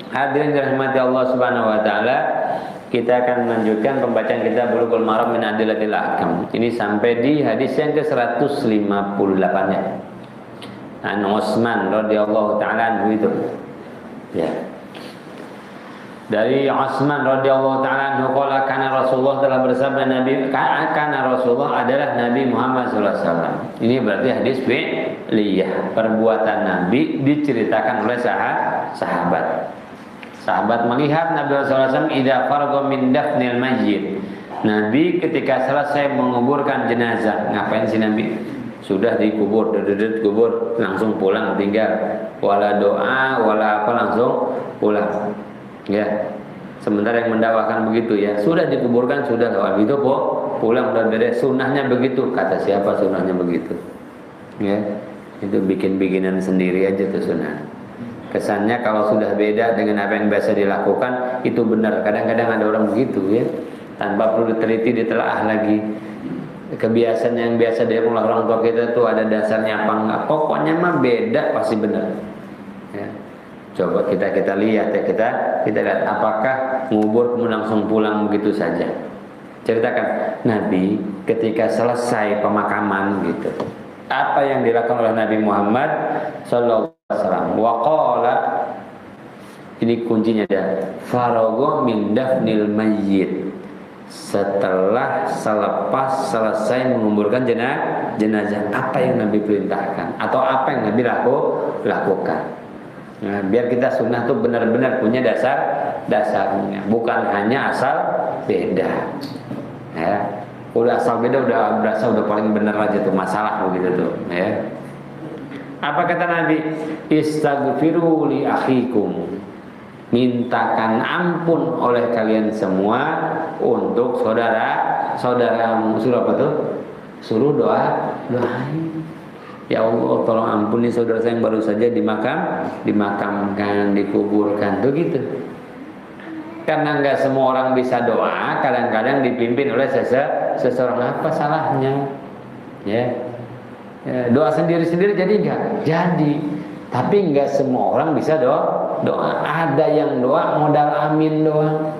Hadirin dirahmati Allah Subhanahu wa taala, kita akan melanjutkan pembacaan kita Bulughul Maram min Adillatil Ahkam. Ini sampai di hadis yang ke-158 ya. An Utsman radhiyallahu taala anhu itu. Ya. Dari Utsman radhiyallahu taala anhu qala kana Rasulullah telah bersabda Nabi kana Rasulullah adalah Nabi Muhammad sallallahu alaihi wasallam. Ini berarti hadis fi'liyah, perbuatan Nabi diceritakan oleh sahabat. Sahabat melihat Nabi sallallahu alaihi wasallam idza faragha min dafnil mayyit. Nabi ketika selesai menguburkan jenazah, ngapain sih Nabi? Sudah dikubur, dedet kubur, langsung pulang tinggal. Wala doa, wala apa, langsung pulang. Ya, sementara yang mendakwakan begitu ya, sudah dikuburkan, sudah kalau itu pulang udah beres. Sunnahnya begitu, kata siapa sunnahnya begitu? Ya, itu bikin-bikinan sendiri aja tuh sunnah. Kesannya kalau sudah beda dengan apa yang biasa dilakukan itu benar. Kadang-kadang ada orang begitu ya, tanpa perlu diteliti, ditelaah lagi. Kebiasaan yang biasa dari orang tua kita tuh ada dasarnya apa enggak? Pokoknya mah beda pasti benar. Ya. Coba kita lihat ya, kita lihat apakah ngubur kemudian langsung pulang begitu saja. Ceritakan Nabi ketika selesai pemakaman gitu, apa yang dilakukan oleh Nabi Muhammad sallallahu alaihi wasallam. Wa qala, ini kuncinya dia, faragha min dafnil mayyit. Setelah selepas selesai menguburkan jenazah, apa yang Nabi perintahkan atau apa yang Nabi lakukan. Nah, biar kita sunnah tuh benar-benar punya dasarnya, bukan hanya asal beda. Ya, udah asal beda udah berasa udah paling benar aja tuh masalah begitu tuh. Ya. Apa kata Nabi? Istaghfiru li akhikum. Mintakan ampun oleh kalian semua untuk saudaramu. Suruh apa tuh? Suruh doain. Ya Allah, tolong ampuni saudara saya yang baru saja dimakamkan, dikuburkan, tuh gitu. Karena enggak semua orang bisa doa, kadang-kadang dipimpin oleh seseorang. Apa salahnya? Ya, doa sendiri-sendiri jadi enggak? Jadi. Tapi enggak semua orang bisa doa. Ada yang doa modal amin doang.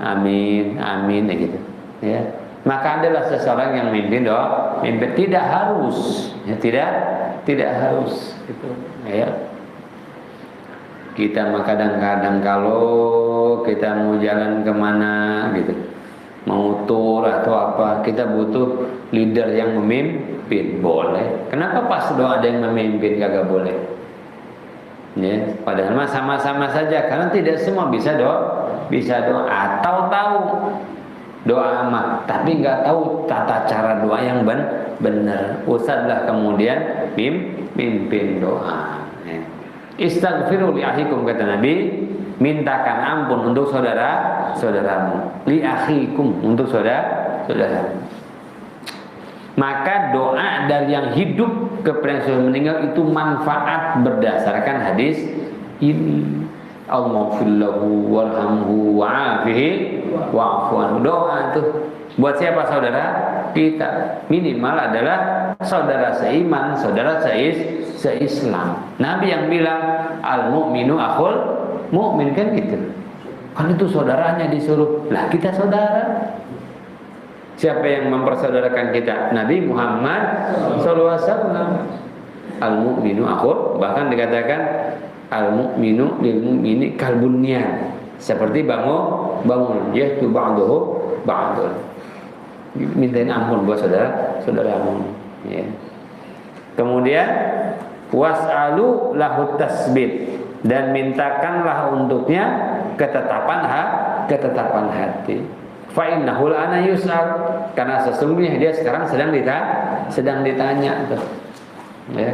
Amin, gitu. Ya. Maka adalah seseorang yang mimpin doa, tidak harus, ya, tidak harus, gitu, ya. Kita mah kadang-kadang kalau kita mau jalan kemana, gitu, mau tur atau apa, kita butuh leader yang memimpin, boleh. Kenapa pas doa ada yang memimpin kagak boleh? Ya, padahal mah sama-sama saja, karena tidak semua bisa doa atau tahu doa amat, tapi nggak tahu tata cara doa yang benar. Ustadzlah kemudian mimpin doa. Istaghfiru li akhikum, kata Nabi, mintakan ampun untuk saudaramu. Li akhikum, untuk saudaramu. Maka doa dari yang hidup kepada yang sudah meninggal itu manfaat berdasarkan hadis ini. Allahumma warhamhu wa'afihi wa'fu anhu. Doa itu buat siapa? Saudara kita, minimal adalah saudara seiman, saudara seislam. Nabi yang bilang al mu'minu akhul mu'min, kan gitu. Kan itu saudaranya disuruh. Lah kita saudara. Siapa yang mempersaudarakan kita? Nabi Muhammad sallallahu alaihi wasallam. Al mu'minu akhul, bahkan dikatakan al-mu'minu lil-mu'mini kalbunyan, seperti bangun yaitu ba'duhu ba'dun. Mintain ampun buat saudaramu, ya. Kemudian was'alu lahu tasbit, dan mintakanlah untuknya ketetapan hati. Fa innahu lana yus'al, karena sesungguhnya dia sekarang sedang ditanya tuh. Ya.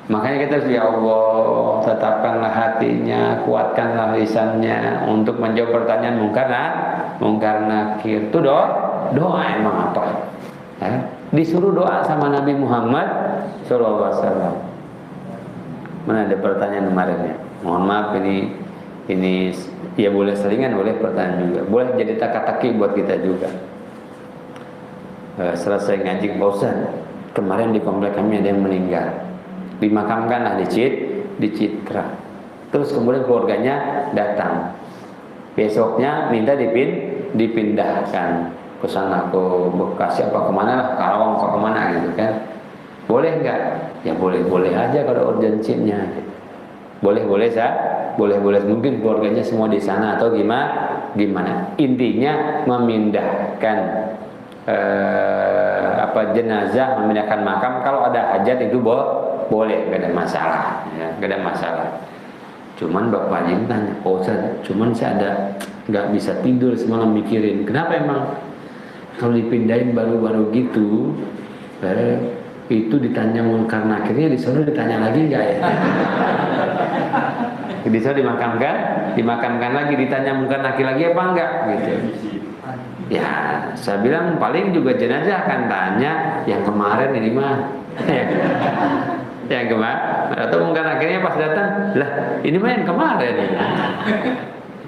Makanya kita, ya Allah, tetapkanlah hatinya, kuatkanlah lisannya untuk menjawab pertanyaan mungkar nakir. Itu doa emang apa? Ya? Disuruh doa sama Nabi Muhammad SAW. Mana ada pertanyaan kemarin ya? Mohon maaf, ini ya boleh selingan, boleh pertanyaan juga, boleh jadi taka-taki buat kita juga. Selesai ngaji Pak Ustaz, kemarin di komplek kami ada yang meninggal. Dimakamkanlah di Citra. Terus kemudian keluarganya datang. Besoknya minta dipindahkan ke sana, ke Bekasi apa kemana lah, Karawang apa kemana gitu kan. Boleh nggak? Ya boleh aja kalau urgensinya. Boleh mungkin keluarganya semua di sana atau gimana. Intinya memindahkan jenazah, memindahkan makam kalau ada hajat itu boleh, nggak ada masalah ya, nggak ada masalah. Cuman bapaknya tanya, Pak Ustadz, cuman saya nggak bisa tidur semalam mikirin, kenapa emang kalau dipindahin baru-baru gitu, itu ditanya munkar nakirnya di sana ditanya lagi nggak ya? Di sana dimakamkan lagi, ditanya munkar nakir lagi apa enggak gitu. Ya, saya bilang paling juga jenazah akan tanya yang kemarin ini mah. Yang kemarin atau mungkin akhirnya pas datang lah ini mah yang kemarin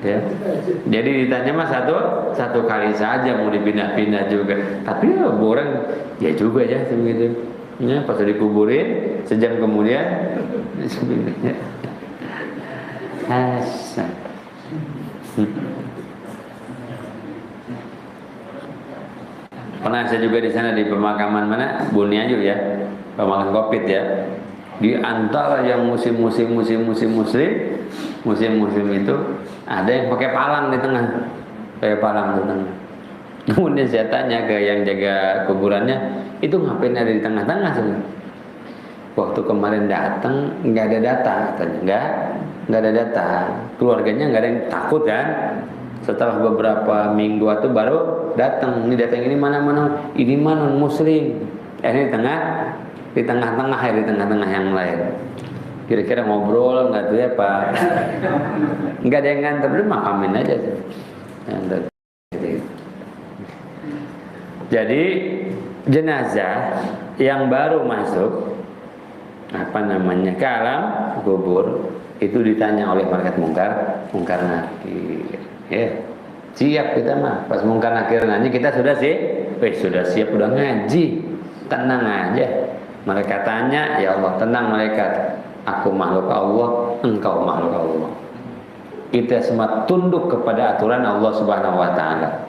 ya. Jadi ditanya mah satu kali saja mau dipindah-pindah juga, tapi ya orang ya juga ya begitu ya, pas dikuburin sejam kemudian pernah saya juga di sana di pemakaman mana Bunia ya, pemakaman Covid ya. Di antara yang musim itu ada yang pakai palang di tengah, Kemudian saya tanya ke yang jaga kuburannya, itu ngapain ada di tengah-tengah sebenarnya? Waktu kemarin datang nggak ada data, katanya nggak ada data, keluarganya nggak ada yang takut kan? Setelah beberapa minggu itu baru datang, ini datang ini mana ini mana muslim, ini di tengah-tengah yang lain. Kira-kira ngobrol nggak tuh ya Pak? Nggak ada yang nganter, udah makamin aja sih. Jadi jenazah yang baru masuk ke alam kubur itu ditanya oleh malaikat mungkar nakir. Ya, siap kita mah. Pas mungkar nakir nanya kita sudah siap, udah ngaji, tenang aja. Mereka tanya, ya Allah, tenang malaikat, aku makhluk Allah, engkau makhluk Allah. Kita semua tunduk kepada aturan Allah Subhanahu wa taala.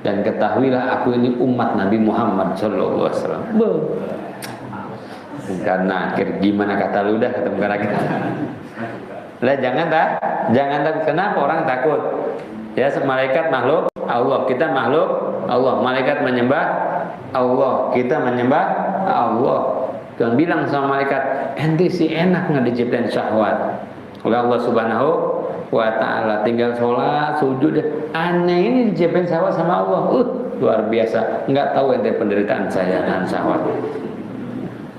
Dan ketahuilah aku ini umat Nabi Muhammad sallallahu alaihi wasallam. Karena gimana kata lu dah ketemu kita. Lah jangan takut. Kenapa orang takut? Ya, malaikat makhluk Allah, kita makhluk Allah. Malaikat menyembah Allah, kita menyembah Allah. Dan bilang sama malaikat, ente sih enak nggak diciptain syahwat oleh Allah Subhanahu wa taala, tinggal sholat, sujud. Aneh ini diciptain syahwat sama Allah. Luar biasa. Nggak tahu ente penderitaan saya dan syahwat.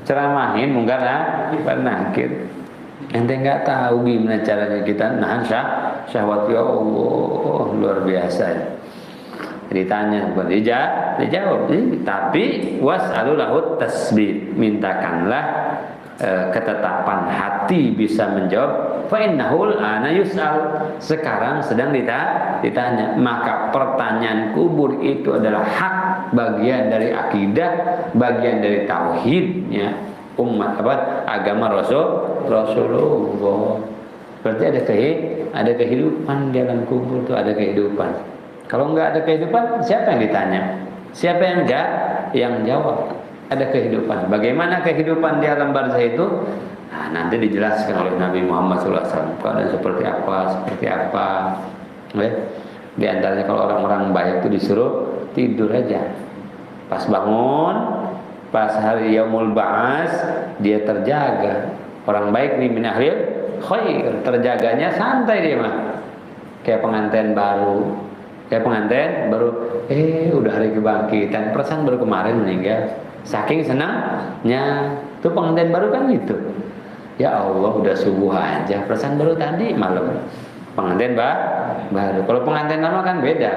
Ceramahin mungkar nakir. Ente nggak tahu gimana caranya kita nahan syahwat. Ya Allah, luar biasa. Ditanya, dijawab. Tapi was'alulahu tasbih, mintakanlah ketetapan hati bisa menjawab. Fa innahul ana yus'al, sekarang sedang ditanya. Maka pertanyaan kubur itu adalah hak, bagian dari akidah, bagian dari tauhidnya umat agama Rasulullah. Berarti ada kehidupan di dalam kubur, itu ada kehidupan. Kalau nggak ada kehidupan, siapa yang ditanya? Siapa yang jawab? Ada kehidupan. Bagaimana kehidupan di alam barzah itu? Nah, nanti dijelaskan oleh Nabi Muhammad SAW. Keadaan seperti apa? Di antaranya kalau orang-orang baik itu disuruh tidur aja. Pas bangun, pas hari yaumul ba'as, dia terjaga. Orang baik nih min ahlil khair, terjaganya santai dia mah. Kayak pengantin baru, udah hari kebangkitan, perasaan baru kemarin meninggal, saking senangnya. Tuh pengantin baru kan gitu, ya Allah udah subuh aja, perasaan baru tadi malam. Pengantin baru. Kalau pengantin lama kan beda,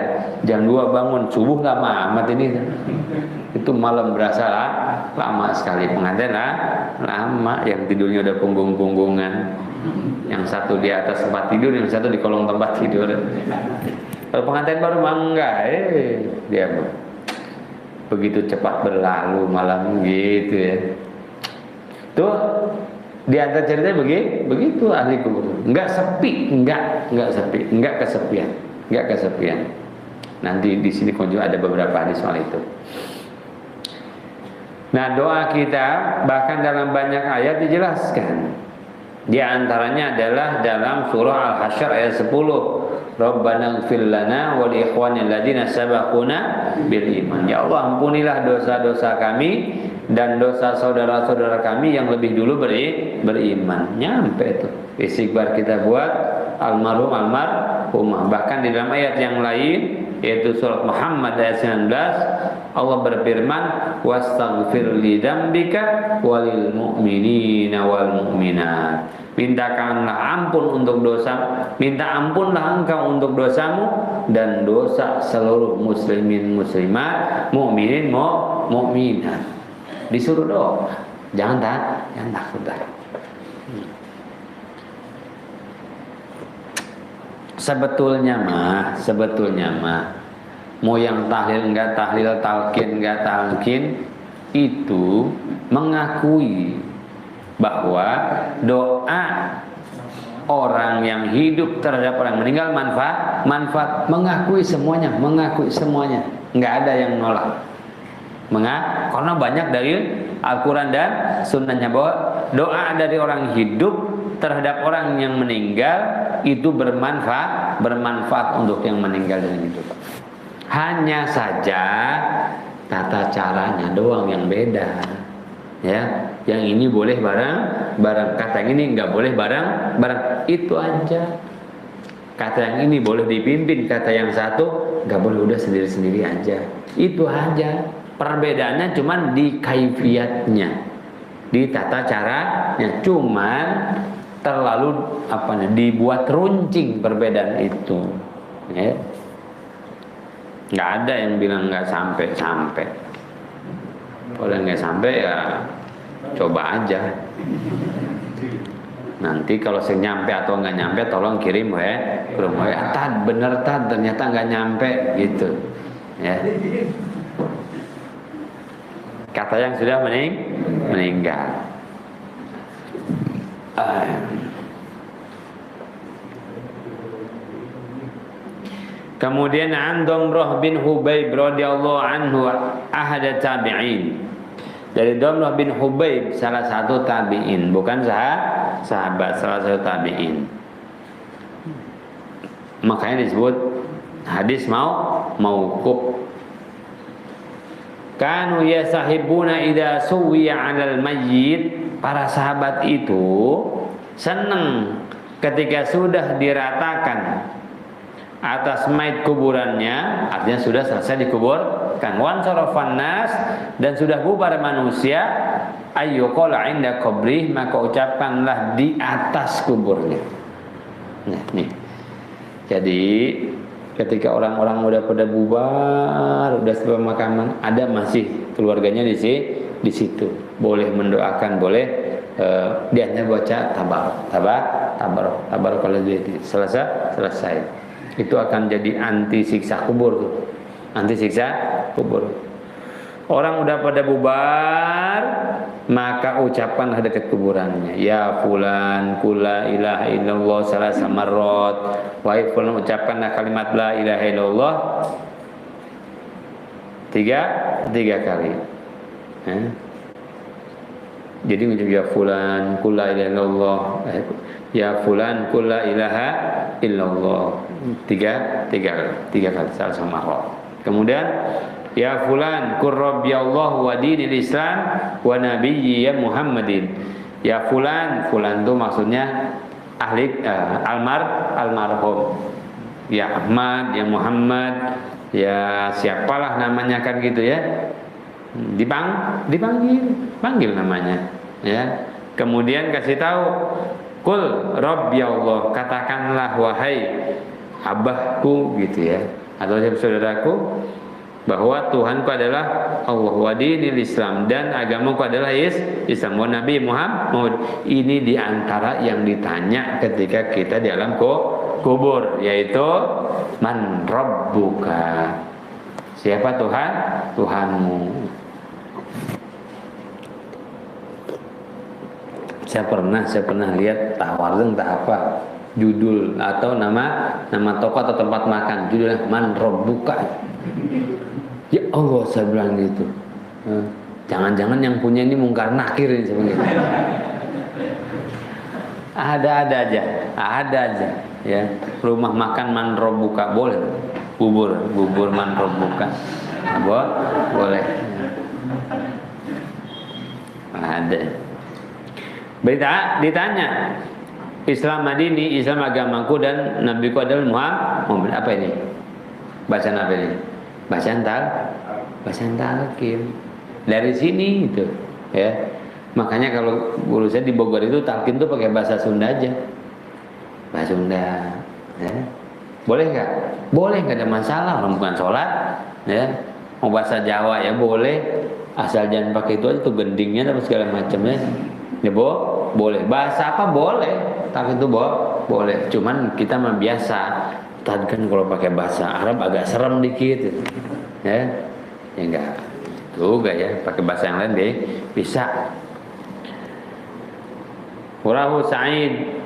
jam 2 bangun, subuh lama amat ini. Itu malam berasa lama sekali. Pengantin lama, yang tidurnya udah punggung-punggungan, yang satu di atas tempat tidur, yang satu di kolong tempat tidur. Kalau pengantin baru mah enggak, dia begitu cepat berlalu malam gitu ya. Tuh Di antara cerita begitu ahli kubur. Enggak sepi, enggak sepi, enggak kesepian. Nanti di sini juga ada beberapa hadis soal itu. Nah, doa kita bahkan dalam banyak ayat dijelaskan. Di antaranya adalah dalam surah Al-Hasyr ayat 10. Rabbana ighfir lana wa li ikhwanil ladzina sabaquna bil iman. Ya Allah, ampunilah dosa-dosa kami dan dosa saudara-saudara kami yang lebih dulu beriman. Nyampe tuh istighfar kita buat almarhum almarhumah. Bahkan di dalam ayat yang lain yaitu surat Muhammad ayat 19, Allah berfirman, wastaghfir li dzambika walil mu'minina wal mu'minat. Mintakanlah ampun untuk dosa, minta ampunlah engkau untuk dosamu dan dosa seluruh muslimin muslimat, mukminin mukminat. Disuruh doa. Jangan takut. Sebetulnya mah mau yang tahlil enggak tahlil, talqin enggak talqin, itu mengakui bahwa doa orang yang hidup terhadap orang meninggal manfaat, mengakui semuanya, enggak ada yang nolak. Karena banyak dari Al-Quran dan Sunnahnya bahwa doa dari orang hidup terhadap orang yang meninggal itu bermanfaat untuk yang meninggal dan hidup. Hanya saja tata caranya doang yang beda. Ya, yang ini boleh bareng, kata yang ini nggak boleh bareng. Itu aja. Kata yang ini boleh dipimpin, kata yang satu nggak boleh, udah sendiri-sendiri aja. Itu aja. Perbedaannya cuman di kaifiatnya, di tata caranya. Cuman terlalu dibuat runcing perbedaan itu. Ya. Nggak ada yang bilang nggak sampai. Kalau nggak sampai ya coba aja. Nanti kalau saya nyampe atau nggak nyampe, tolong kirim tad bener tad ternyata nggak nyampe gitu. Ya. Kata yang sudah meninggal. Kemudian an Damrah bin Hubayb radhiyallahu anhu ahad tabi'in. Dari Damrah bin Hubayb, salah satu tabi'in, bukan sahabat, salah satu tabi'in. Makanya disebut hadis mauquf. Kanu yasahibuna idza suwiya 'alal mayyit. Para sahabat itu senang ketika sudah diratakan atas mayit kuburannya, artinya sudah selesai dikuburkan, wan sarafan nas, dan sudah bubar manusia, ayyuqala 'inda qabrih, maka ucapkanlah di atas kuburnya. Nah, nih. Jadi ketika orang-orang udah pada bubar, udah setelah pemakaman, ada masih keluarganya di situ, boleh mendoakan, boleh dia hanya baca tabarok kalau selesai. Itu akan jadi anti siksa kubur tuh. Anti siksa kubur. Orang udah pada bubar, maka ucapkanlah dekat kuburannya, ya fulan qul la ilaha illallah salasa marrat. Wahai fulan, ucapkanlah kalimat la ilaha illallah tiga kali. Jadi menjadi ya fulan qul la ilaha illallah, ya fulan qul la ilaha illallah tiga kali salasa marrat. Kemudian ya fulan qur rabbi Allah wa dinil Islam wa nabiyyi Muhammadin. Ya fulan itu maksudnya ahli almarhum. Ya Ahmad, ya Muhammad, ya siapalah namanya kan gitu ya. Panggil namanya ya. Kemudian kasih tahu qul rabbi Allah, katakanlah wahai abahku gitu ya, atau saudaraku, bahwa Tuhanku adalah Allah, wa dinil Islam, dan agamaku adalah Islam, wa Nabi Muhammad. Ini diantara yang ditanya ketika kita di alam kubur, yaitu man rabbuka, siapa Tuhanmu. Saya pernah lihat tawareng tak apa judul atau nama toko atau tempat makan, judulnya Man Rabbuka. Ya Allah, saya bilang gitu. Jangan-jangan yang punya ini mungkar nakir ini sebenarnya. Ada aja ya. Rumah makan Man Rabbuka boleh. Bubur Man Rabbuka. Boleh. Ada. Berita ditanya, Islam Madini, Islam agamaku dan nabiku adalah Muhammad. Apa ini? Bacaan apa ini? Bacaan talqin. Dari sini itu, ya. Makanya kalau guru saya di Bogor itu talqin tuh pakai bahasa Sunda aja. Bahasa Sunda, ya. Boleh nggak? Boleh, nggak ada masalah. Orang bukan sholat, ya. Mau bahasa Jawa ya boleh, asal jangan pakai itu aja tuh gendingnya dan segala macamnya. Ya boleh. Bahasa apa boleh, talqin itu boleh. Cuman kita mah biasa. Tadi kan kalau pakai bahasa Arab agak serem dikit, ya enggak juga ya, pakai bahasa yang lain deh bisa. Warahu Sa'id,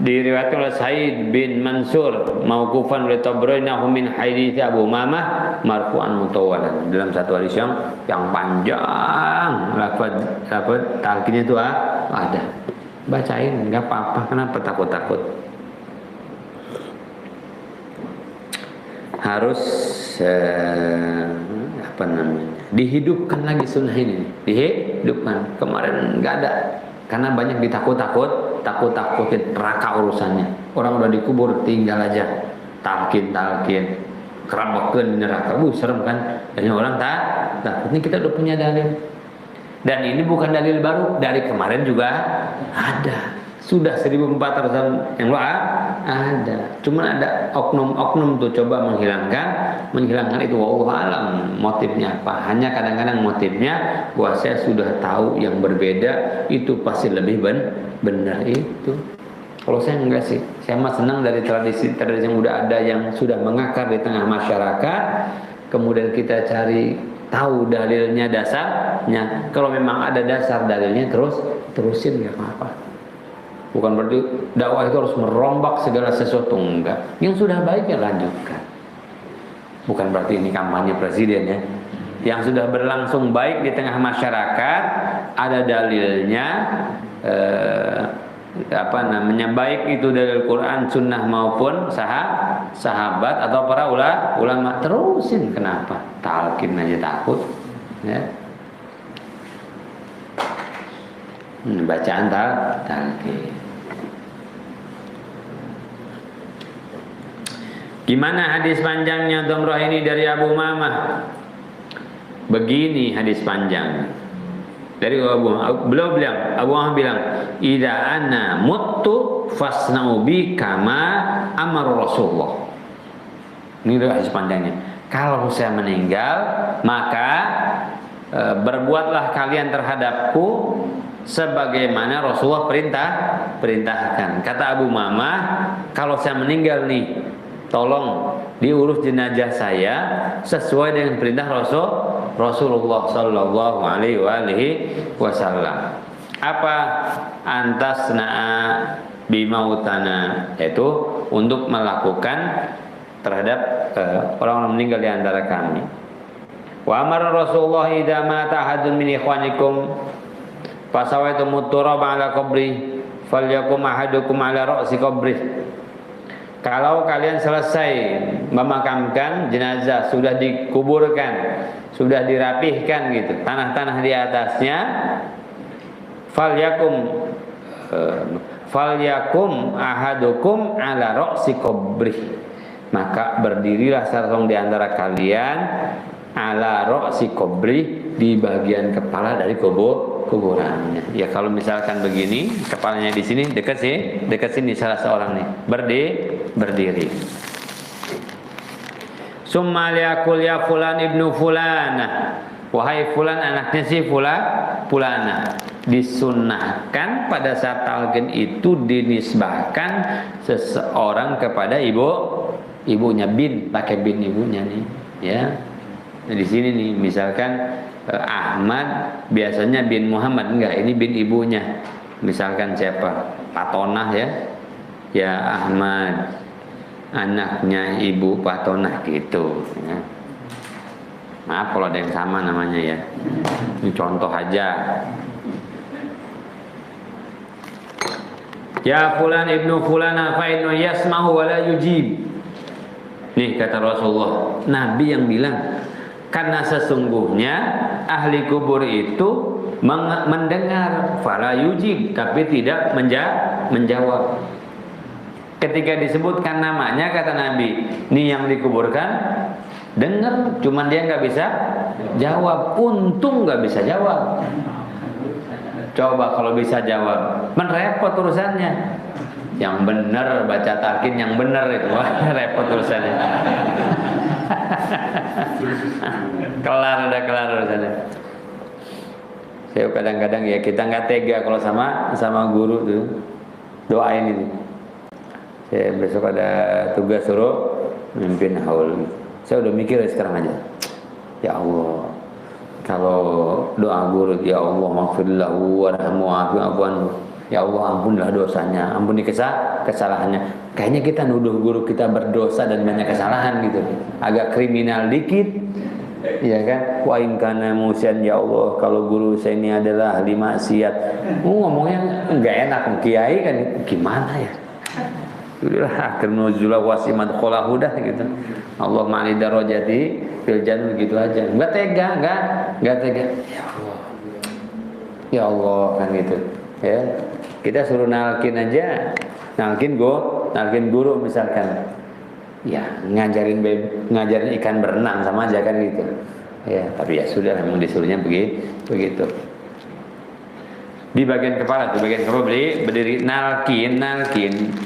diriwayatkan oleh Sa'id bin Mansur mauqufan oleh Tabrani min hadits Abu Mamah marfu'an mutawwalan, dalam satu hadis yang panjang lafaz talqinnya itu ada. Bacain enggak apa-apa, kenapa takut-takut. Harus dihidupkan lagi sunnah ini, dihidupkan. Kemarin nggak ada karena banyak takutin neraka urusannya. Orang udah dikubur tinggal aja talqin kerabakeun neraka. Serem kan? Dan orang takut. Ini kita udah punya dalil. Dan ini bukan dalil baru, dari kemarin juga ada. Sudah 1400 yang ada. Cuma ada oknum-oknum tuh coba menghilangkan itu. Wallahu alam motifnya apa. Hanya kadang-kadang motifnya bahwa saya sudah tahu yang berbeda itu pasti lebih benar itu. Kalau saya enggak sih. Saya mah senang dari tradisi yang udah ada, yang sudah mengakar di tengah masyarakat. Kemudian kita cari tahu dalilnya, dasarnya. Kalau memang ada dasar dalilnya terusin enggak apa-apa. Bukan berarti dakwah itu harus merombak segala sesuatu, enggak. Yang sudah baik ya lanjutkan. Bukan berarti ini kampanye presiden ya. Yang sudah berlangsung baik di tengah masyarakat, ada dalilnya, baik itu dari Quran, Sunnah maupun sahabat atau para ulama, terusin. Kenapa? Talqin aja takut, ya. Bacaan talqin. Gimana hadis panjangnya umrah ini dari Abu Mamah? Begini hadis panjang. Dari Abu Mamah bilang, "Idza ana muttu fasna'u bi kama amara Rasulullah." Ini hadis panjangnya. Kalau saya meninggal, maka berbuatlah kalian terhadapku sebagaimana Rasulullah perintahkan. Kata Abu Mamah, kalau saya meninggal nih, tolong diurus jenazah saya sesuai dengan perintah Rasulullah sallallahu alaihi wasallam. Apa? Antasna'a bimautana, yaitu untuk melakukan terhadap orang-orang meninggal di antara kami. Wa amara Rasulullah idza mata ahadun min ikhwanikum fasawaitum turaba ala qabri falyakum ahadukum ala ra'si qabri. Kalau kalian selesai memakamkan jenazah, sudah dikuburkan, sudah dirapihkan gitu, tanah-tanah di atasnya, falyakum ahadukum ala ra'si qabri, maka berdirilah seorang di antara kalian ala ra'si qabri, di bagian kepala dari kuburannya. Ya kalau misalkan begini, kepalanya di sini dekat sini salah seorang nih berdiri. Summa liyaqul ya fulan ibnu fulana, wahai fulan anaknya si fulana. Disunnahkan pada saat talqin itu dinisbahkan seseorang kepada ibunya, pakai bin ibunya nih, ya. Di sini nih misalkan Ahmad biasanya bin Muhammad, enggak, ini bin ibunya. misalkan siapa, Pak Tonah ya, ya Ahmad, anaknya Ibu Pak Tonah gitu ya. Maaf kalau ada yang sama namanya ya, ini contoh aja. Ya fulan ibnu fulana fa inna yasma'u wa la yujib. Nih kata Rasulullah, Nabi yang bilang, karena sesungguhnya ahli kubur itu mendengar, fala yujib, tapi tidak menjawab. Ketika disebutkan namanya kata Nabi, ini yang dikuburkan, dengar, cuman dia nggak bisa jawab. Untung nggak bisa jawab. Coba kalau bisa jawab, menrepot urusannya. Yang benar baca talqin yang benar itu, wah repot urusannya. Kelar urusannya. Saya kadang-kadang ya kita nggak tega kalau sama guru tuh doain ini. Saya besok ada tugas suruh mimpin haul. Saya udah mikir sekarang aja. Ya Allah, kalau doa guru, ya Allah maghfirlahu warhamhu wa'fu. Ya Allah ampunlah dosanya, ampuni kesalahannya. Kayaknya kita nuduh guru kita berdosa dan banyak kesalahan gitu. Agak kriminal dikit. Ya kan, wa in kana musian, ya Allah kalau guru saya ini adalah ahli maksiat. Ngomongnya enggak enak, kiai kan gimana ya? Udahlah akhir nuzulah wasimat kholahu dah gitu. Allah ma'ali darajati fil jannah gitu aja. Enggak tega. Ya Allah. Ya Allah kan gitu. Ya. Kita suruh nalkin aja. Nalkin guru misalkan. Ya, ngajarin ikan berenang sama aja kan gitu. Ya, tapi ya sudah memang disuruhnya begitu. Di bagian kepala tuh, bagian kepala berdiri nalkin.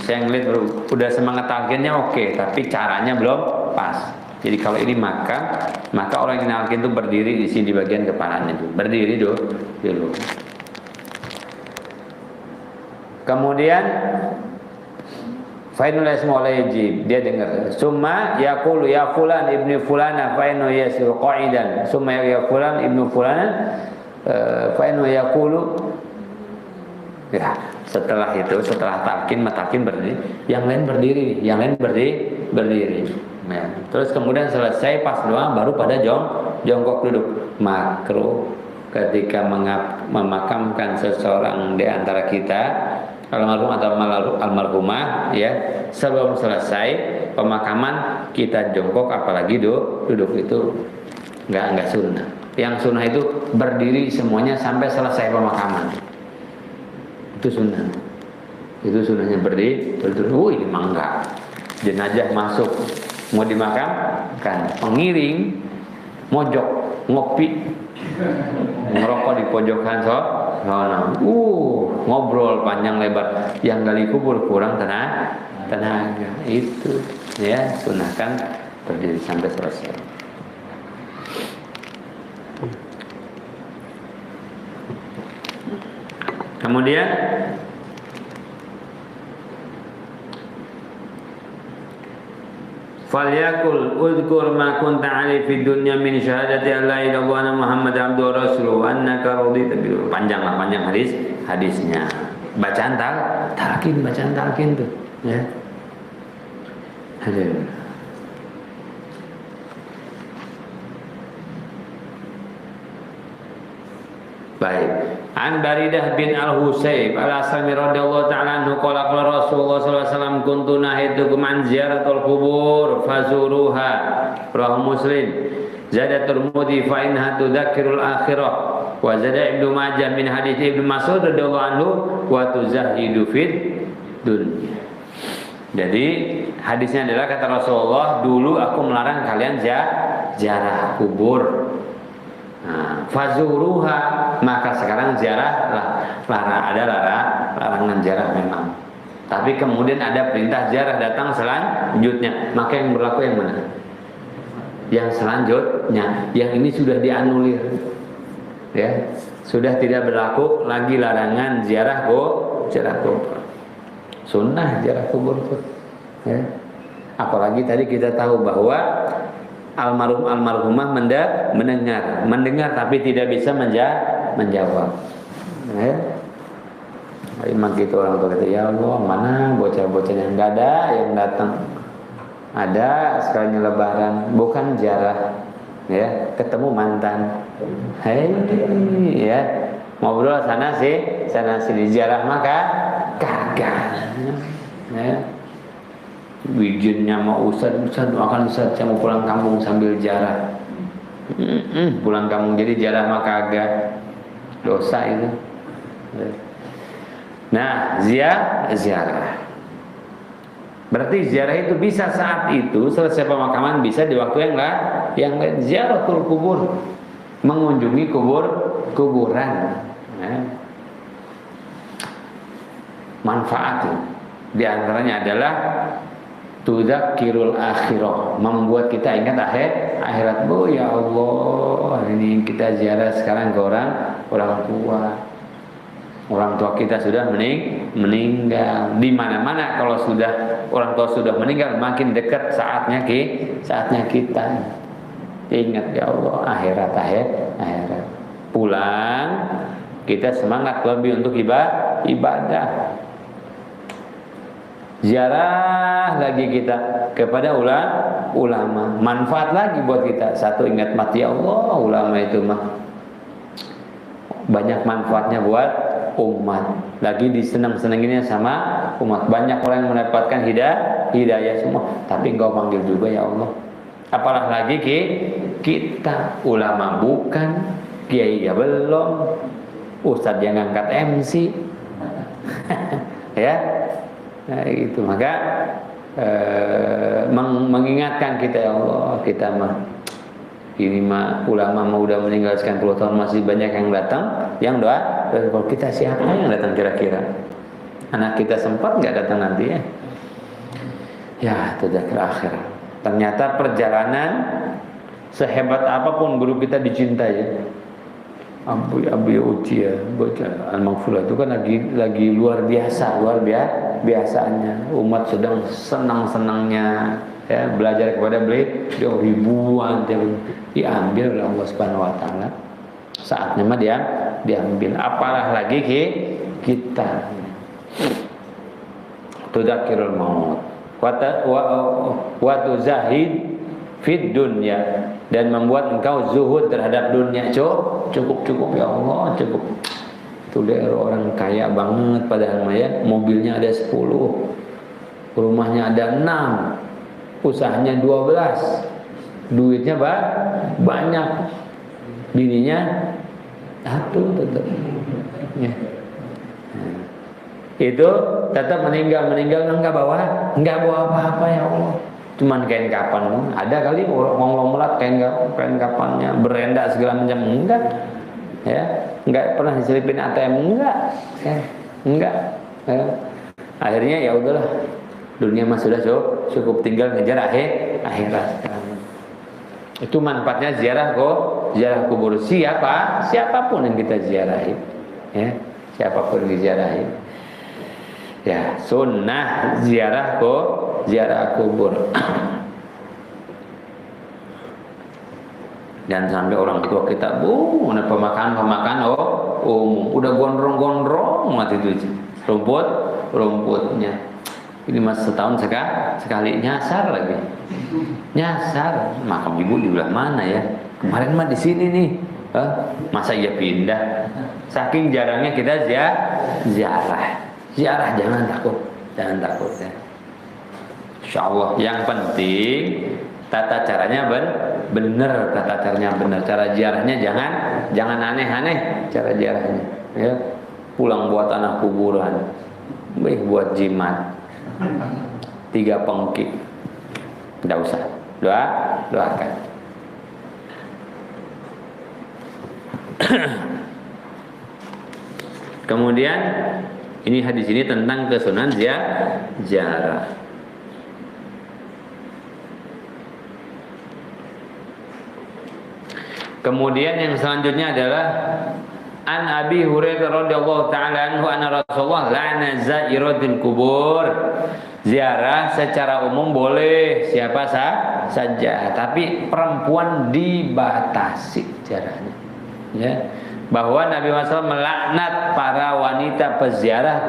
Saya ngeliat udah semangat talkinnya oke, tapi caranya belum pas. Jadi kalau ini maka orang yang nalkin tuh berdiri di sini di bagian kepalanya tuh. Berdiri dulu. Kemudian Fainul ismu yajib, dia dengar. Summa yaqulu ya fulan ibnu fulana fa inna yasiru qa'idan. Summa ya fulan ibnu fulana fa inna yaqulu. Ya, setelah talqin berdiri, yang lain berdiri. Ya. Terus kemudian selesai pas doa baru pada jongkok duduk. Makruh ketika memakamkan seseorang di antara kita, almarhum atau almarhumah ya, sebelum selesai pemakaman kita jongkok apalagi duduk itu enggak sunnah. Yang sunnah itu berdiri semuanya sampai selesai pemakaman. Itu sunnah. Itu sunnahnya berdiri. Ini mah enggak. Jenazah masuk mau dimakamkan, pengiring mojok ngopi ngerokok di pojokan ngobrol panjang lebar, yang gali kubur kurang tenaga. Itu ya, sunahkan berdiri sampai selesai. Kemudian falyakul udhkur ma kunta ali fid dunya min syahadati alla ilaha illallah Muhammad abduhu wa rasuluhu annaka radita bil. Panjang hadisnya. Bacaan talqin tuh ya. Aduh. Baik. An Baridah bin Al-Husayb Al-Aslami radhiyallahu ta'ala anhu qala qala Rasulullah sallallahu alaihi wasallam kuntu nahitukum an ziyaratul qubur fazuruha. Rawahu Muslim. Zada Tirmidzi fa innaha tudzakkirul akhirah. Wa zada Ibnu Majah min hadits Ibnu Mas'ud radhiyallahu anhu wa tuzahidu fid dunya. Jadi hadisnya adalah kata Rasulullah, dulu aku melarang kalian ziarah kubur. Nah, fazuruha, maka sekarang ziarah ada larangan ziarah memang. Tapi kemudian ada perintah ziarah datang selanjutnya. Maka yang berlaku yang mana? Yang selanjutnya, yang ini sudah dianulir. Ya, sudah tidak berlaku lagi larangan ziarah kubur. Sunnah ziarah kubur itu. Ya. Apalagi tadi kita tahu bahwa almarhumah mendengar tapi tidak bisa menjawab. Ya. Memang gitu orang tua kita, ya Allah, mana bocah-bocah yang nggak ada yang datang. Ada sekalinya lebaran, bukan ziarah, ya, ketemu mantan. Hei, ya, ngobrol sana sini, ziarah maka kagak. Ya. Wizinnya mau Ustaz doakan Ustaz, saya mau pulang kampung sambil ziarah. Pulang kampung jadi ziarah maka kagak. Dosa itu. Nah, ziarah. Berarti ziarah itu bisa saat itu selesai pemakaman, bisa di waktu yang lain. Ziaratul kubur, mengunjungi kuburan. Nah, manfaat di antaranya adalah tudzakirul akhirah, membuat kita ingat akhirat. Oh ya Allah, ini kita ziarah sekarang ke orang tua. Orang tua kita sudah meninggal. Di mana-mana kalau sudah orang tua sudah meninggal, makin dekat saatnya kita. Ingat ya Allah, akhirat. Pulang kita semangat lebih untuk ibadah. Ziarah lagi kita kepada ulama. Manfaat lagi buat kita. Satu, ingat mati ya Allah, ulama itu mah banyak manfaatnya buat umat. Lagi disenang-senanginnya sama umat. Banyak orang yang mendapatkan hidayah semua. Tapi engkau panggil juga ya Allah. Apalah lagi kita ulama bukan, kiai ya belum, ustadz yang ngangkat MC. Ya, nah, itu maka mengingatkan kita ya Allah, kita mah ini mah ulama mah udah meninggal sekian puluh tahun, masih banyak yang datang, yang doa. Dan kalau kita siapa yang datang kira-kira? Anak kita sempat nggak datang nanti ya? Ya, tudzakir akhir. Ternyata perjalanan sehebat apapun guru kita dicintai ya. Abu Uci ya, Al-Maghfurah itu kan lagi luar biasanya. Umat sedang senang-senangnya ya, belajar kepada beliau, ribuan diambil oleh Allah Subhanahu wa taala. Saatnya mah diambil. Apalah lagi kita. Tudzakirul maut wa tuzahid fid dunya, dan membuat engkau zuhud terhadap dunia. Cukup ya Allah, cukup. Itu dia orang kaya banget padahal ya, mobilnya ada 10, rumahnya ada 6, usahanya 12, duitnya banyak, bininya satu tetap. Ya. Itu tetap meninggal enggak bawa apa-apa ya Allah. Cuman kain kapan, ada kali ngomong-ngomong kain kapannya berenda segala macam, enggak ya, enggak pernah diselipin ATM, enggak ya. Akhirnya ya udahlah, dunia mah sudah cukup, tinggal ngejar akhirat. Itu manfaatnya ziarah kubur. Siapapun yang kita ziarahi ya, siapapun yang diziarahi ya, sunnah ziarah kubur. Dan sampai orang tua kita, ada pemakan udah gondrong mati itu rumputnya. Ini mas setahun sekali nyasar lagi. Makam ibu di belah mana ya? Kemarin mah di sini nih. Masa iya pindah? Saking jarangnya kita ziarah, jangan takut ya. Insyaallah yang penting tata caranya benar, cara ziarahnya jangan aneh-aneh cara ziarahnya ya. Pulang buat anak kuburan, buat jimat 3 pengki, tidak usah, doakan. Kemudian ini hadis ini tentang kesunahan ziarah. Kemudian yang selanjutnya adalah An Abi Hurairah radhiyallahu taala anhu anna Rasulullah la'ana zairatil kubur. Ziarah secara umum boleh siapa saja, tapi perempuan dibatasi ziarahnya. Ya. bahwa Nabi Muhammad melaknat para wanita peziarah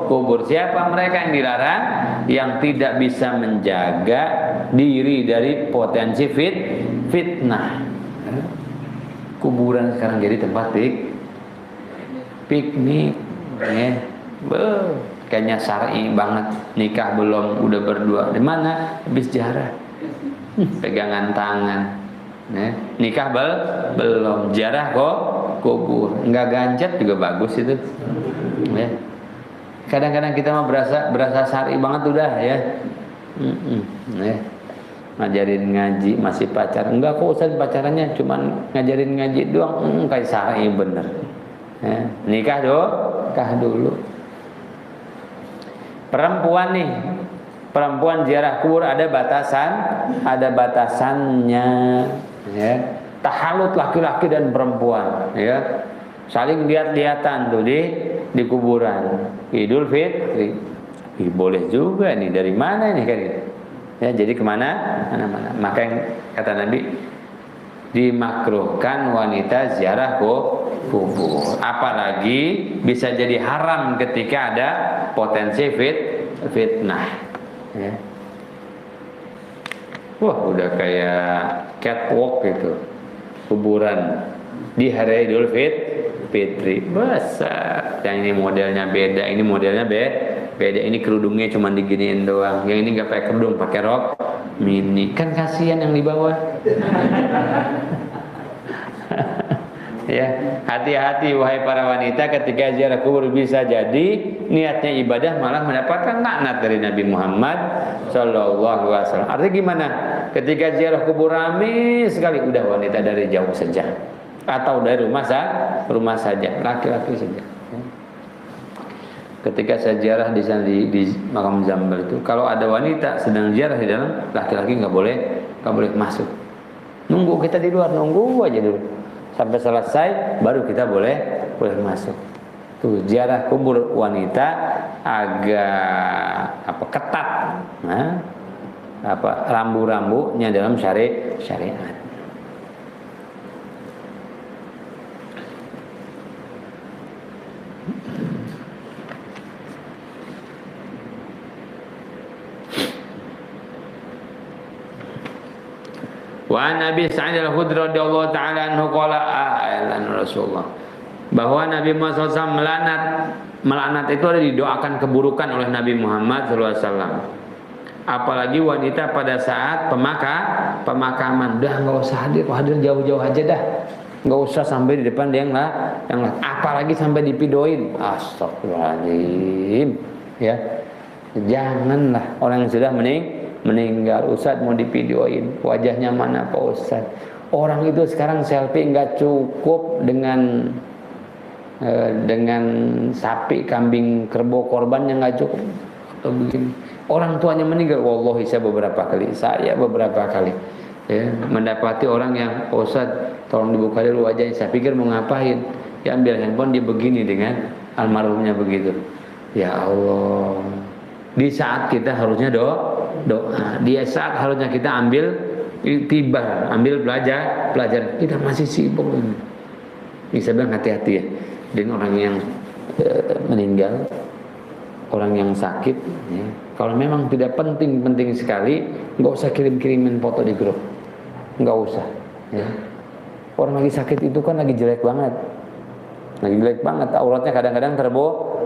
kubur. Siapa mereka yang dilarang? Yang tidak bisa menjaga diri dari potensi fitnah. Kuburan sekarang jadi tempat piknik, ya. Kayaknya syar'i banget. Nikah belum, udah berdua. Di mana? Habis ziarah. Pegangan tangan. Ya. Nikah belum, ziarah kubur. Enggak ganjat juga bagus itu. Ya. Kadang-kadang kita mah berasa syar'i banget udah ya. Ya. Ngajarin ngaji masih pacaran. Enggak kok Ustaz, pacarannya cuman ngajarin ngaji doang. Kayak syar'i bener. Ya. Nikah dulu. Perempuan nih, perempuan ziarah kubur ada batasannya, ya. Tahalut laki-laki dan perempuan, ya. Saling lihat-lihatan tuh di kuburan. Idul Fitri, boleh juga nih, dari mana ini kan? Ya, jadi kemana? Mana-mana. Maka yang kata Nabi, dimakruhkan wanita ziarah kubur. Apalagi bisa jadi haram ketika ada potensi fitnah. Ya. Wah, udah kayak catwalk gitu, kuburan di hari Idul Fitri. Besar. Yang ini modelnya beda, ini modelnya beda. Ini kerudungnya cuma diginiin doang. Yang ini nggak pakai kerudung, pakai rok mini. Kan kasihan yang di bawah. Ya, hati-hati wahai para wanita ketika ziarah kubur, bisa jadi niatnya ibadah malah mendapatkan laknat dari Nabi Muhammad sallallahu alaihi wasallam. Artinya gimana? Ketika ziarah kubur ramai sekali, udah wanita dari jauh saja atau dari rumah saja, laki-laki saja. Ketika saya ziarah di sana di makam Zambal itu, kalau ada wanita sedang ziarah di dalam, laki-laki nggak boleh masuk. Nunggu, kita di luar nunggu aja dulu sampai selesai, baru kita boleh masuk. Tuh ziarah kubur wanita agak ketat, nah, rambu-rambunya dalam syariat. Wa Nabi Sa'id al-Khudri radhiyallahu taala anhu qala Rasulullah, bahwa Nabi Muhammad SAW melaknat itu ada didoakan keburukan oleh Nabi Muhammad SAW. Apalagi wanita pada saat pemakaman, dah nggak usah hadir jauh-jauh aja dah, nggak usah sampai di depan yang apalagi sampai dipidoin. Astagfirullahaladzim, ya. Janganlah orang yang sudah meninggal, Ustaz mau divideoin, wajahnya mana Pak Ustaz? Orang itu sekarang selfie nggak cukup dengan sapi, kambing, kerbau korbannya nggak cukup. Atau begini, orang tuanya meninggal, wallahi saya beberapa kali ya, mendapati orang yang, Ustaz tolong dibuka dulu wajahnya, saya pikir mau ngapain, ya ambil handphone, dia begini dengan almarhumnya begitu. Ya Allah, di saat kita harusnya doa, di saat harusnya kita ambil tibar, ambil belajar, kita masih sibuk. Ini saya bilang hati-hati ya dengan orang yang meninggal, orang yang sakit. Ya. Kalau memang tidak penting sekali, nggak usah kirim-kirimin foto di grup, nggak usah. Ya. Orang lagi sakit itu kan lagi jelek banget, auratnya kadang-kadang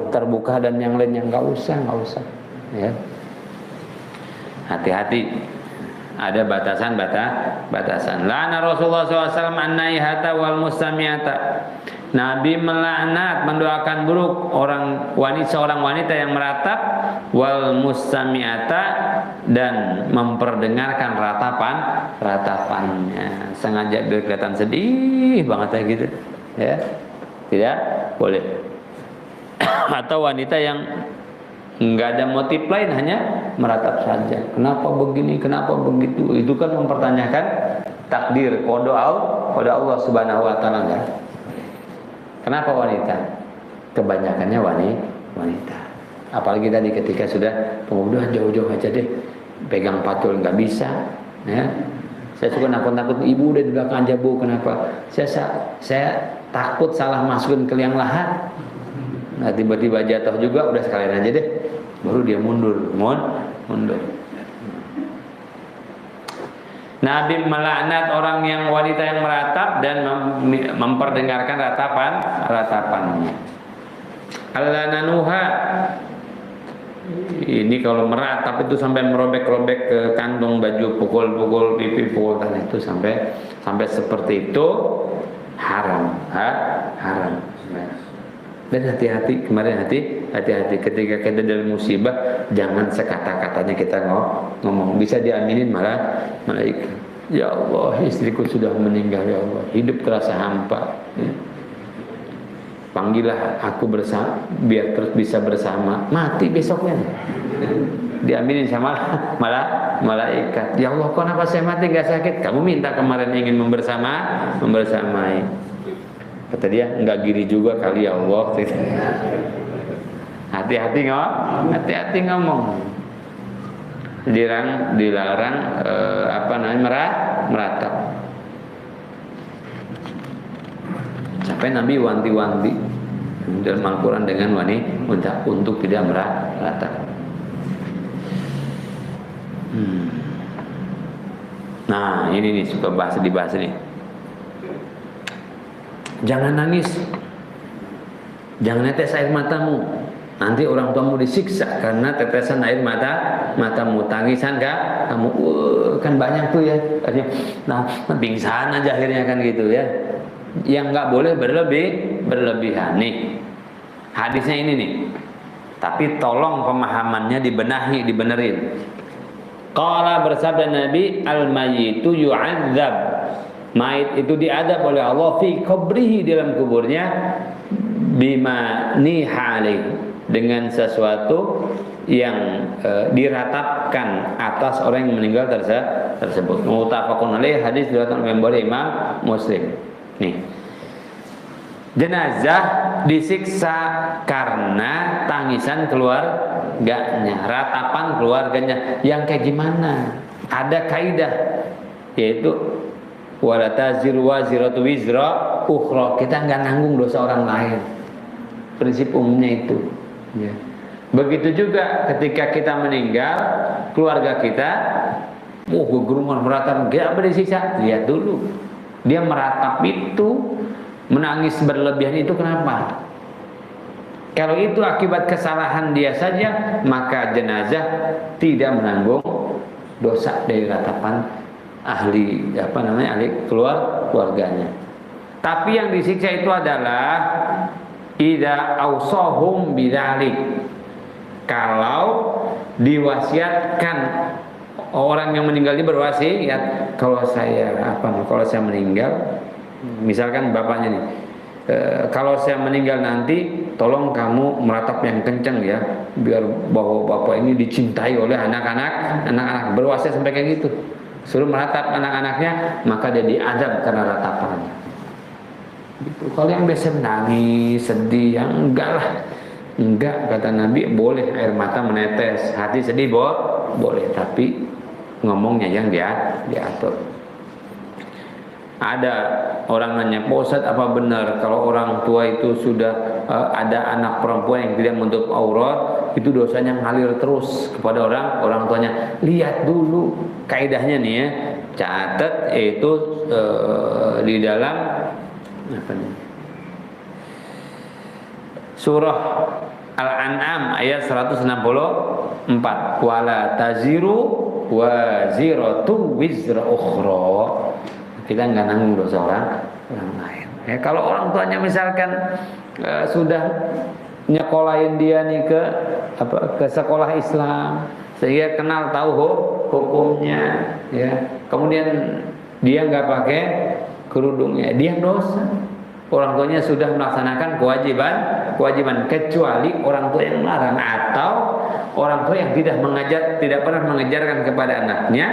terbuka dan yang lainnya, nggak usah. Ya. Hati-hati, ada batasan. La'ana Rasulullah SAW an-naihata wal mustami'ata. Nabi melaknat, mendoakan buruk seorang wanita yang meratap, wal mustami'ata, dan memperdengarkan ratapannya. Sengaja biar kelihatan sedih banget kayak gitu. Ya. Tidak boleh. Atau wanita yang nggak ada motif lain, hanya meratap saja. Kenapa begini, kenapa begitu? Itu kan mempertanyakan takdir, qada Allah Subhanahu wa taala. Enggak. Kenapa wanita? Kebanyakannya wanita. Apalagi tadi ketika sudah udah jauh-jauh aja deh, pegang patul nggak bisa, ya. Saya suka nakut-nakut, ibu udah di belakang aja bu, kenapa? Saya takut salah masukin ke liang lahat. Nah tiba-tiba jatuh juga, udah sekalian aja deh. Baru dia mundur. Nabi melaknat orang yang wanita yang meratap dan memperdengarkan ratapannya. Allananuha. Ini kalau meratap itu sampai merobek-robek ke kantong baju, pukul-pukul pipi, pukul tangan itu sampai seperti itu haram. Haram. Dan hati-hati, kemarin hati-hati ketika kita dalam musibah, jangan sekata-katanya kita ngomong. Bisa diaminin malah malaikat. Ya Allah, istriku sudah meninggal ya Allah, hidup terasa hampa. Panggillah aku bersama, biar terus bisa bersama. Mati besoknya. Diaminin sama malah malaikat. Ya Allah, kenapa saya mati nggak sakit? Kamu minta kemarin ingin membersamai. Kata dia, enggak gini juga kali ya Allah. Hati-hati ngomong. Dilarang meratap. Sampai Nabi wanti-wanti dalam Al-Quran dengan wanita untuk tidak meratap. Nah, ini nih suka dibahas nih. Jangan nangis, jangan netes air matamu. Nanti orang tuamu disiksa karena tetesan air matamu. Tangisan kamu kan banyak tuh ya. Nah, pingsan aja akhirnya kan gitu ya. Yang nggak boleh berlebihan nih. Hadisnya ini nih. Tapi tolong pemahamannya dibenerin. Qala bersabda Nabi, al-mayyitu yu'adzab. Mayit itu diadab oleh Allah fi qabrihi, dalam kuburnya, bima nihali, dengan sesuatu yang diratapkan atas orang yang meninggal tersebut. Muttafaqun alaih, hadis diriwayatkan oleh Imam Muslim. Nih. Jenazah disiksa karena tangisan keluarganya, ratapan keluarganya. Yang kayak gimana? Ada kaidah, yaitu wala taziru waziratu wizra ukhra. Kita enggak nanggung dosa orang lain. Prinsip umumnya itu. Ya. Begitu juga ketika kita meninggal, keluarga kita, gegerungan meratap, enggak bersiksa. Lihat dulu. Dia meratap itu, menangis berlebihan itu kenapa? Kalau itu akibat kesalahan dia saja, maka jenazah tidak menanggung dosa dari ratapan ahli keluarganya. Tapi yang disiksa itu adalah idza awsahum bidzalik. Kalau diwasiatkan, orang yang meninggal ini berwasiat, kalau saya meninggal, misalkan bapaknya nih, kalau saya meninggal nanti tolong kamu meratap yang kenceng ya, biar bahwa bapak ini dicintai oleh anak-anak, berwasiat sampai kayak gitu. Suruh meratap anak-anaknya, maka dia diadab karena ratapannya. Gitu. Kalau yang biasa menangis, sedih, yang enggak, kata Nabi, boleh air mata menetes, hati sedih boleh, tapi ngomongnya yang diatur. Ada orang nanya, Pak Ustadz, apa benar kalau orang tua itu sudah ada anak perempuan yang tidak menutup aurat, itu dosanya ngalir terus kepada orang tuanya? Lihat dulu kaidahnya nih ya, catat itu di dalam surah Al-An'am ayat 164, wala taziru waziratu wizra ukhra. Kita nggak nanggung dosa orang lain. Ya, kalau orang tuanya misalkan sudah nyekolahin dia nih ke sekolah Islam, sehingga kenal tahu hukumnya, ya. Kemudian dia nggak pakai kerudungnya, dia dosa. Orang tuanya sudah melaksanakan kewajiban, kecuali orang tua yang melarang atau orang tua yang tidak pernah mengajarkan kepada anaknya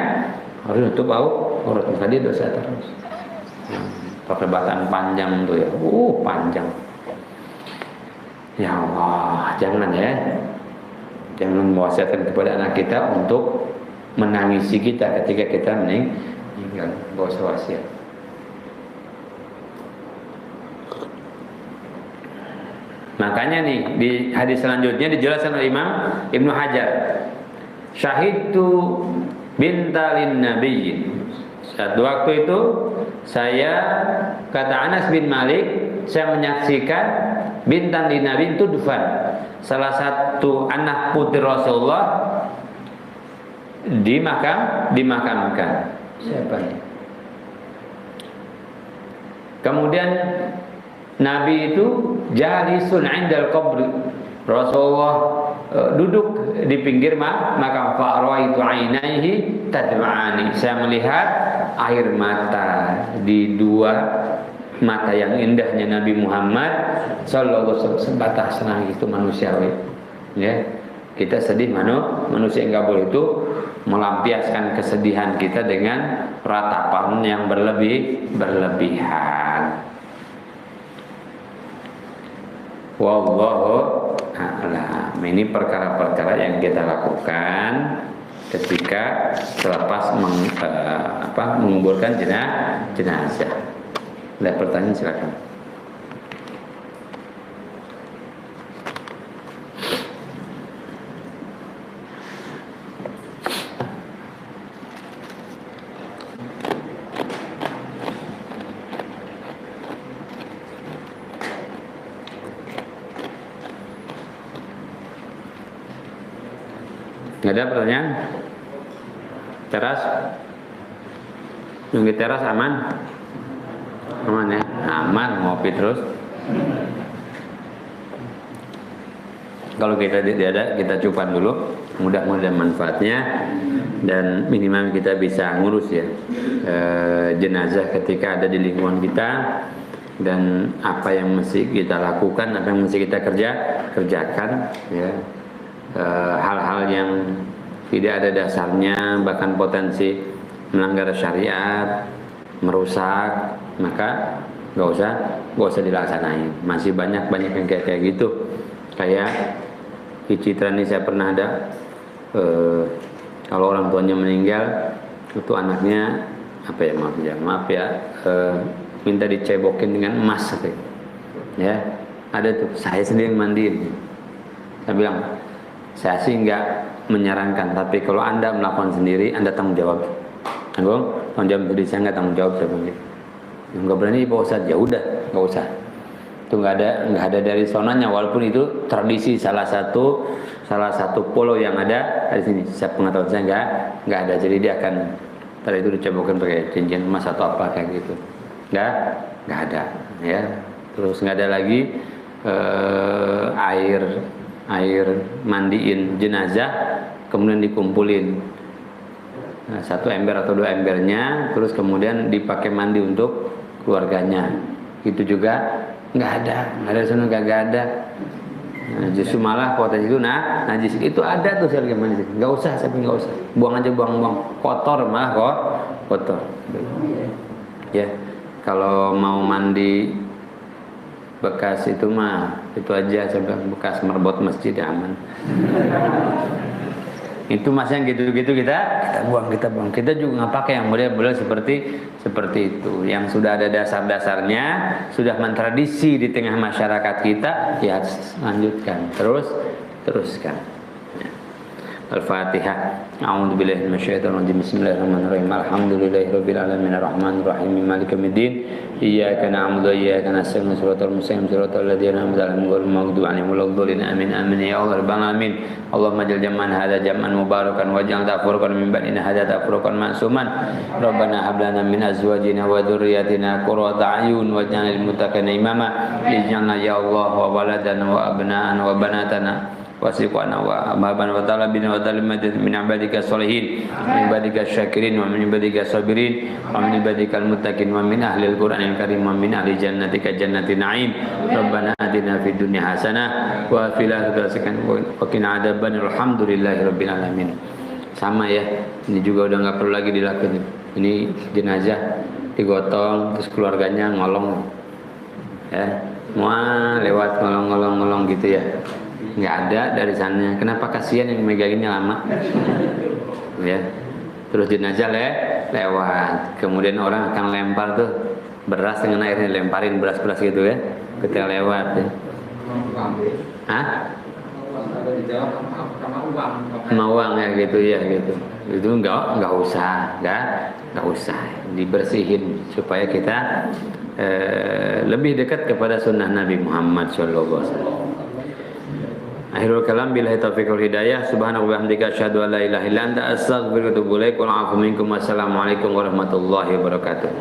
harus nutup aurat, maka dia dosa terus. Perdebatan panjang tuh ya, panjang. Ya Allah, jangan mewasiatkan kepada anak kita untuk menangisi kita ketika kita meninggal. Enggak usah wasiat. Makanya nih di hadis selanjutnya dijelaskan oleh Imam Ibnu Hajar. Syahidtu bintalin nabiyyin. Satu waktu itu saya, kata Anas bin Malik, saya menyaksikan bintan di Nabi Tudfan, salah satu anak putri Rasulullah dimakamkan. Siapa ini? Kemudian Nabi itu jalisun indal qabri. Rasulullah duduk di pinggir makam. Fa'rawaitu ainaihi tadma'ani. Saya melihat air mata di dua mata yang indahnya Nabi Muhammad sallallahu alaihi wasallam. Sebatas senang itu manusiawi. Ya. Kita sedih manusia enggak boleh itu melampiaskan kesedihan kita dengan ratapan yang berlebihan. Wallahu a'lam. Ini perkara-perkara yang kita lakukan ketika selepas menguburkan jenazah. Ada pertanyaan, silakan. Nggak ada pertanyaan? Teras? Yang di teras aman? Aman ya? Aman, ngopi terus. Kalau kita tidak ada, kita cupan dulu. Mudah-mudahan manfaatnya. Dan minimal kita bisa ngurus ya jenazah ketika ada di lingkungan kita. Dan apa yang mesti kita lakukan, apa yang mesti kita kerjakan ya. Hal-hal yang tidak ada dasarnya, bahkan potensi melanggar syariat, merusak, maka nggak usah dilaksanain. Masih banyak yang kayak gitu. Kayak di Citra ini saya pernah ada, kalau orang tuanya meninggal, itu anaknya maaf ya, minta dicebokin dengan emas, ya ada tuh. Saya sendiri yang mandiin. Saya bilang, saya sih nggak menyarankan, tapi kalau Anda melakukan sendiri, Anda tanggung jawab. Tanggung jawab sendiri, saya nggak tanggung jawab. Saya bilang, nggak berani Pak Ustadz, ya udah, nggak usah. Itu nggak ada dari sonanya, walaupun itu tradisi salah satu pulau yang ada di sini. Saya pengetahuan saya nggak ada, jadi dia akan tadi itu dicebokin pakai cincin emas atau apa kayak gitu. Nggak ada, ya. Terus nggak ada lagi air mandiin jenazah kemudian dikumpulin, nah, 1 ember atau 2 embernya, terus kemudian dipakai mandi untuk keluarganya. Itu juga nggak ada sana, nggak ada. Nah, justru malah potensi itu najis itu ada tuh, saya lagi nggak usah, tapi nggak usah, buang aja, buang kotor, malah kotor ya. Kalau mau mandi bekas itu mah itu aja, saya bilang bekas merbot masjid aman. Itu mas yang gitu-gitu kita buang. Kita juga nggak pakai yang model seperti itu, yang sudah ada dasar-dasarnya, sudah mentradisi di tengah masyarakat kita, ya lanjutkan, teruskan. Al-Fatihah. A'udzubillahi minasyaitonir rajim. Bismillahirrahmanirrahim. Alhamdulillahirabbil alamin arrahmanir rahim maliki yaumiddin. Iyyaka na'budu wa iyyaka nasta'in. Shiratal mustaqim shiratal ladzina an'amta 'alaihim ghairil maghdubi 'alaihim waladdallin. Amin amin ya Allah rabbal alamin. Allahumma jal jam'an hadza jam'an mubarakan waj'al tafurqan min ba'dina hadza tafurqan ma'suman. Rabbana hab lana min azwajina wa dhurriyyatina qurrata a'yun waj'alna lil muttaqina imama. Ij'alna ya Allah wa waladana wa abna'ana wa banatana wasiqana wa ababan wa talabina wa talimatin min ibadika sholihin, min ibadika syakirin wa min ibadika sabirin wa min ibadika almuttaqin wa min ahli al-Qur'anil karim wa min ahli jannatika jannatin na'im. Rabbana atina fid dunya hasanah wa fil akhirati hasanah wa qina adzabannar. Alhamdulillahi rabbil alamin. Sama ya, ini juga udah nggak perlu lagi dilakukan. Ini jenazah digotong terus keluarganya ngolong ya, semua lewat ngolong gitu ya. Nggak ada dari sana. Kenapa? Kasihan yang megaginnya lama ya. terus jenazah lewat, kemudian orang akan lempar tuh beras dengan airnya, lemparin beras-beras gitu ya ketika lewat ya. Hah? Sama uang ya gitu ya gitu. Itu nggak usah dibersihin supaya kita lebih dekat kepada sunnah Nabi Muhammad sallallahu alaihi wasallam. Akhirul kalam billahi taufiq wal hidayah. Subhanallahi wa bihamdika asyhadu an la ilaha illa anta astaghfiruka wa atubu ilaik. Wa a'udzu minkum. Wassalamualaikum warahmatullahi wabarakatuh.